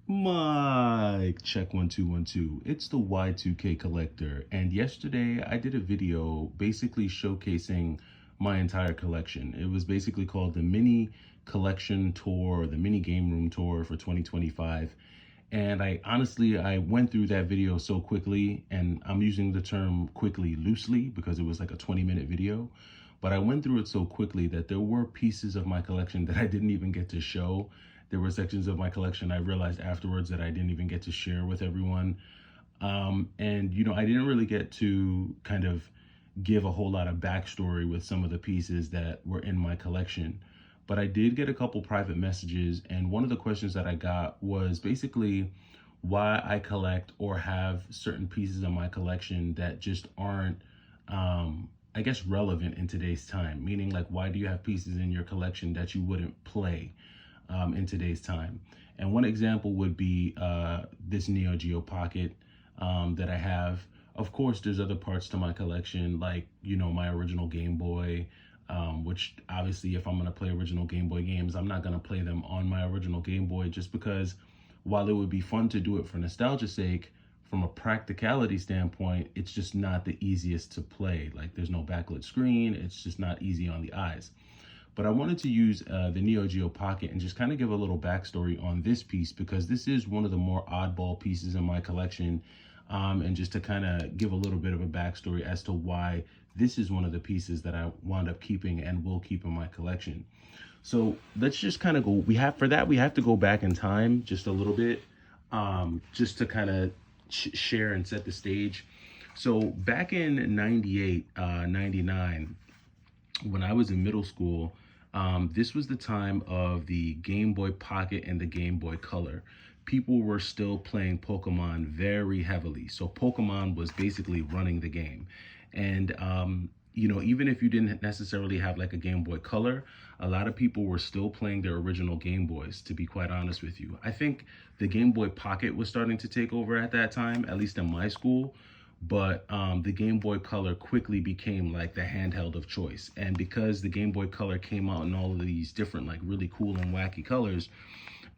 Mike, check 1 2 1 2. It's the Y2K collector, and yesterday I did a video basically showcasing my entire collection. It was basically called the mini collection tour, or the mini game room tour for 2025. And I went through that video so quickly, and I'm using the term quickly loosely because it was like a 20-minute video. But I went through it so quickly that there were pieces of my collection that I didn't even get to show. There were sections of my collection I realized afterwards that I didn't even get to share with everyone. And I didn't really get to kind of give a whole lot of backstory with some of the pieces that were in my collection. But I did get a couple private messages, and one of the questions that I got was basically why I collect or have certain pieces of my collection that just aren't, I guess, relevant in today's time. Meaning, like, why do you have pieces in your collection that you wouldn't play in today's time? And one example would be this Geo Pocket that I have. Of course, there's other parts to my collection, like, my original Game Boy, which obviously, if I'm going to play original Game Boy games, I'm not going to play them on my original Game Boy, just because while it would be fun to do it for nostalgia's sake, from a practicality standpoint, it's just not the easiest to play. Like, there's no backlit screen. It's just not easy on the eyes. But I wanted to use the Geo Pocket and just kind of give a little backstory on this piece, because this is one of the more oddball pieces in my collection, and just to kind of give a little bit of a backstory as to why this is one of the pieces that I wound up keeping and will keep in my collection. So let's just kind of go, we have to go back in time just a little bit, just to kind of share and set the stage. So back in 98, 99, when I was in middle school, this was the time of the Game Boy Pocket and the Game Boy Color. People were still playing Pokemon very heavily. So Pokemon was basically running the game. And, even if you didn't necessarily have like a Game Boy Color, a lot of people were still playing their original Game Boys, to be quite honest with you. I think the Game Boy Pocket was starting to take over at that time, at least in my school. But the Game Boy Color quickly became like the handheld of choice. And because the Game Boy Color came out in all of these different, like, really cool and wacky colors,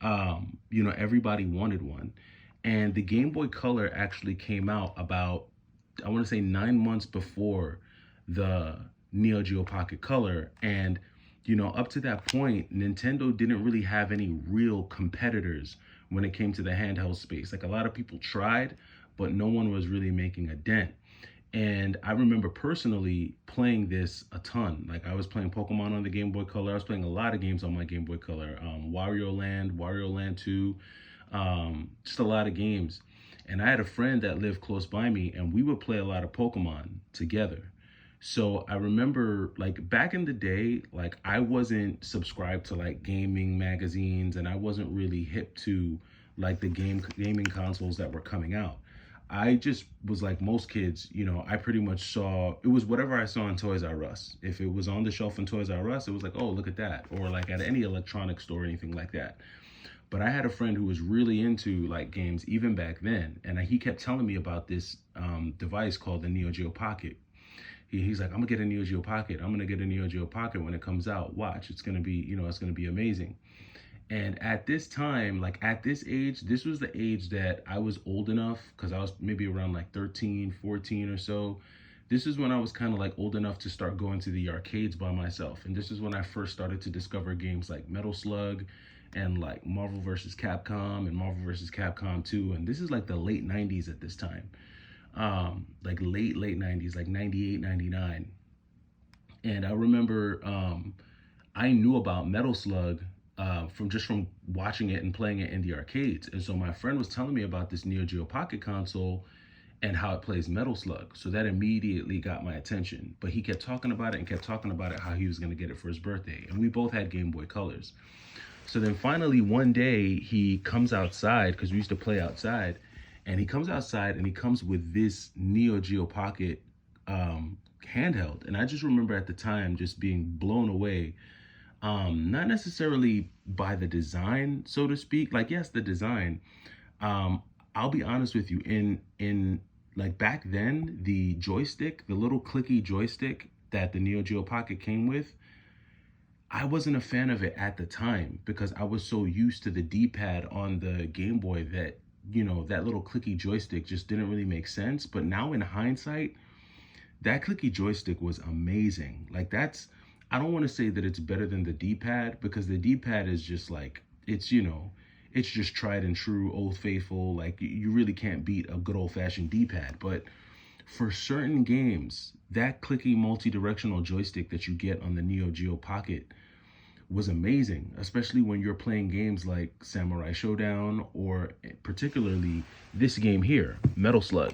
everybody wanted one. And the Game Boy Color actually came out about, I want to say, 9 months before the Geo Pocket Color. And, up to that point, Nintendo didn't really have any real competitors when it came to the handheld space. Like, a lot of people tried, but no one was really making a dent. And I remember personally playing this a ton. Like, I was playing Pokemon on the Game Boy Color. I was playing a lot of games on my Game Boy Color. Wario Land 2, just a lot of games. And I had a friend that lived close by me, and we would play a lot of Pokemon together. So I remember, like, back in the day, like, I wasn't subscribed to like gaming magazines, and I wasn't really hip to like the gaming consoles that were coming out. I just was like most kids, I pretty much saw, it was whatever I saw in Toys R Us. If it was on the shelf in Toys R Us, it was like, oh, look at that. Or like at any electronics store or anything like that. But I had a friend who was really into like games even back then. And he kept telling me about this device called the Geo Pocket. He's like, I'm gonna get a Geo Pocket. I'm gonna get a Geo Pocket when it comes out. Watch, it's gonna be, it's gonna be amazing. And at this time, like at this age, this was the age that I was old enough, because I was maybe around like 13, 14 or so. This is when I was kind of like old enough to start going to the arcades by myself. And this is when I first started to discover games like Metal Slug and like Marvel vs. Capcom and Marvel vs. Capcom 2. And this is like the late 90s at this time. Like late 90s, like 98, 99. And I remember I knew about Metal Slug from watching it and playing it in the arcades. And so my friend was telling me about this Geo Pocket console and how it plays Metal Slug. So that immediately got my attention. But he kept talking about it and kept talking about it, how he was going to get it for his birthday. And we both had Game Boy Colors. So then finally one day he comes outside, because we used to play outside. And he comes outside and he comes with this Geo Pocket handheld. And I just remember at the time just being blown away, not necessarily by the design, so to speak. Like, yes, the design. I'll be honest with you, in like back then, the joystick, the little clicky joystick that the Geo Pocket came with, I wasn't a fan of it at the time because I was so used to the D-pad on the Game Boy that, that little clicky joystick just didn't really make sense. But now in hindsight, that clicky joystick was amazing. Like I don't want to say that it's better than the D-pad because the D-pad is just like, it's just tried and true, old faithful. Like you really can't beat a good old fashioned D-pad. But for certain games, that clicky multi-directional joystick that you get on the Neo Geo Pocket was amazing, especially when you're playing games like Samurai Showdown or particularly this game here, Metal Slug.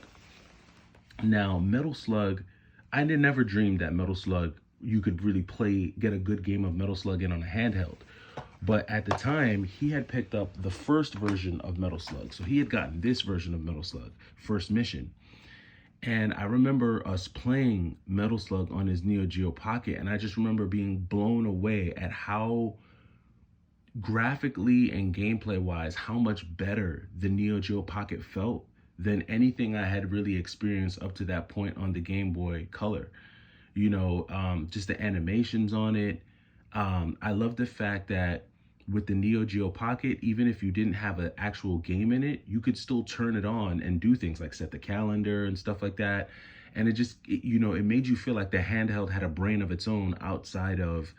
Now, Metal Slug, I did never dreamed that Metal Slug you could really get a good game of Metal Slug in on a handheld. But at the time, he had picked up the first version of Metal Slug. So he had gotten this version of Metal Slug, first mission. And I remember us playing Metal Slug on his Neo Geo Pocket, and I just remember being blown away at how graphically and gameplay wise, how much better the Neo Geo Pocket felt than anything I had really experienced up to that point on the Game Boy Color. Just the animations on it. I love the fact that with the Neo Geo Pocket, even if you didn't have an actual game in it, you could still turn it on and do things like set the calendar and stuff like that. And it made you feel like the handheld had a brain of its own outside of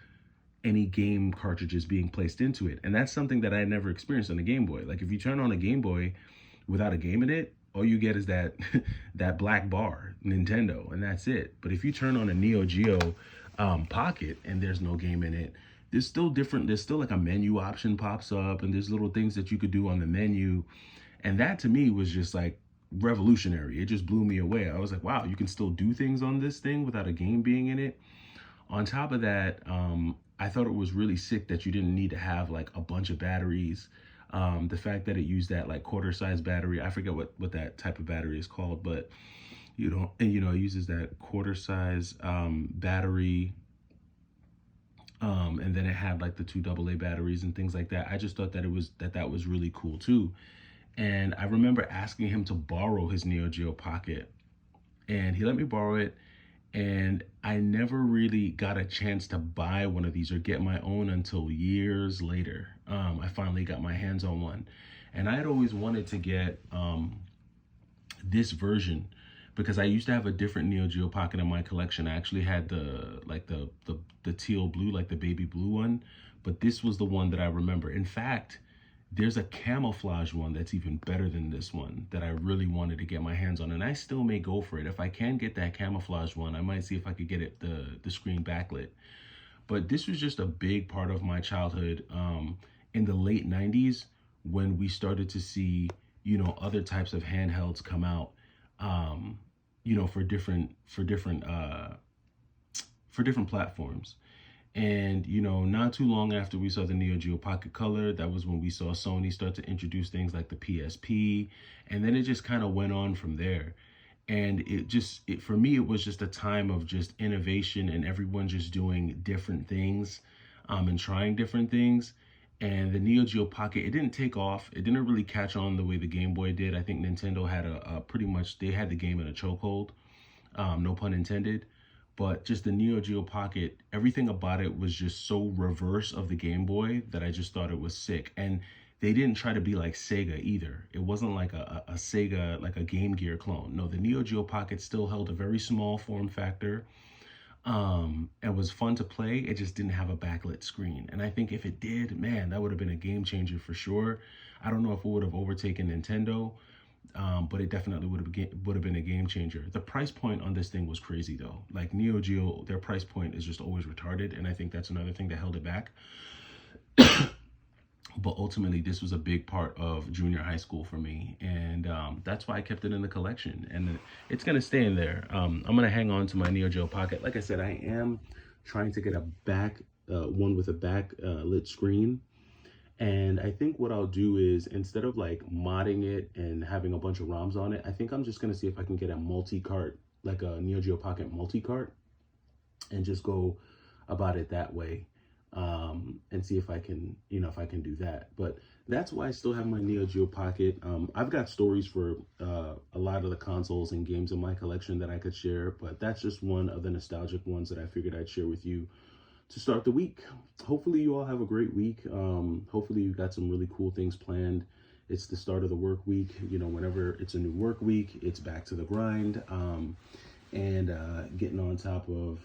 any game cartridges being placed into it. And that's something that I never experienced on the Game Boy. Like if you turn on a Game Boy without a game in it, all you get is that that black bar, Nintendo, and that's it. But if you turn on a Neo Geo Pocket and there's no game in it, there's still different. There's still like a menu option pops up, and there's little things that you could do on the menu, and that to me was just like revolutionary. It just blew me away. I was like, wow, you can still do things on this thing without a game being in it. On top of that, I thought it was really sick that you didn't need to have like a bunch of batteries. The fact that it used that like quarter size battery, I forget what that type of battery is called, but it uses that quarter size battery. And then it had like the two AA batteries and things like that. I just thought that that was really cool too. And I remember asking him to borrow his Neo Geo Pocket, and he let me borrow it. And I never really got a chance to buy one of these or get my own until years later. I finally got my hands on one. And I had always wanted to get this version because I used to have a different Neo Geo Pocket in my collection. I actually had the teal blue, like the baby blue one, but this was the one that I remember. In fact, there's a camouflage one that's even better than this one that I really wanted to get my hands on, and I still may go for it. If I can get that camouflage one, I might see if I could get it the screen backlit. But this was just a big part of my childhood in the late 90s when we started to see, other types of handhelds come out, for different platforms. And, not too long after we saw the Neo Geo Pocket Color, that was when we saw Sony start to introduce things like the PSP. And then it just kind of went on from there. And for me, it was just a time of just innovation and everyone just doing different things and trying different things. And the Neo Geo Pocket, it didn't take off. It didn't really catch on the way the Game Boy did. I think Nintendo had a pretty much, they had the game in a chokehold, no pun intended. But just the Neo Geo Pocket, everything about it was just so reverse of the Game Boy that I just thought it was sick. And they didn't try to be like Sega either. It wasn't like a Sega, like a Game Gear clone. No, the Neo Geo Pocket still held a very small form factor and was fun to play. It just didn't have a backlit screen. And I think if it did, man, that would have been a game changer for sure. I don't know if it would have overtaken Nintendo, but it definitely would have been a game changer. The price point on this thing was crazy though. Like Neo Geo, their price point is just always retarded, and I think that's another thing that held it back. But ultimately, this was a big part of junior high school for me, and that's why I kept it in the collection, and it's gonna stay in there. I'm gonna hang on to my Neo Geo Pocket. Like I said, I am trying to get a one with a lit screen. And I think what I'll do is, instead of like modding it and having a bunch of ROMs on it, I think I'm just gonna see if I can get a multi-cart, like a Neo Geo Pocket multi-cart, and just go about it that way, and see if I can, if I can do that. But that's why I still have my Neo Geo Pocket. I've got stories for a lot of the consoles and games in my collection that I could share, but that's just one of the nostalgic ones that I figured I'd share with you. to start the week. Hopefully you all have a great week. Hopefully you got some really cool things planned. It's the start of the work week. You know, whenever it's a new work week, it's back to the grind, and getting on top of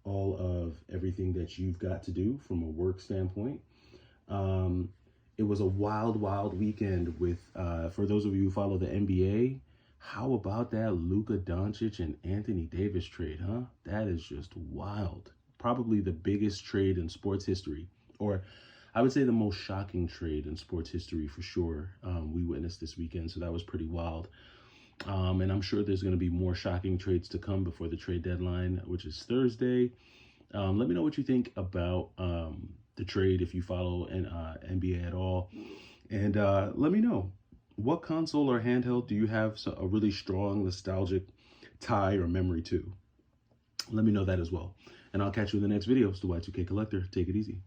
all of everything that you've got to do from a work standpoint. It was a wild weekend with, for those of you who follow the NBA, how about that Luka Doncic and Anthony Davis trade, huh? That is just wild. Probably the biggest trade in sports history, or I would say the most shocking trade in sports history for sure. We witnessed this weekend, so that was pretty wild. And I'm sure there's going to be more shocking trades to come before the trade deadline, which is Thursday. Let me know what you think about the trade if you follow NBA at all. And let me know, what console or handheld do you have a really strong nostalgic tie or memory to? Let me know that as well. And I'll catch you in the next video. It's the Y2K Collector. Take it easy.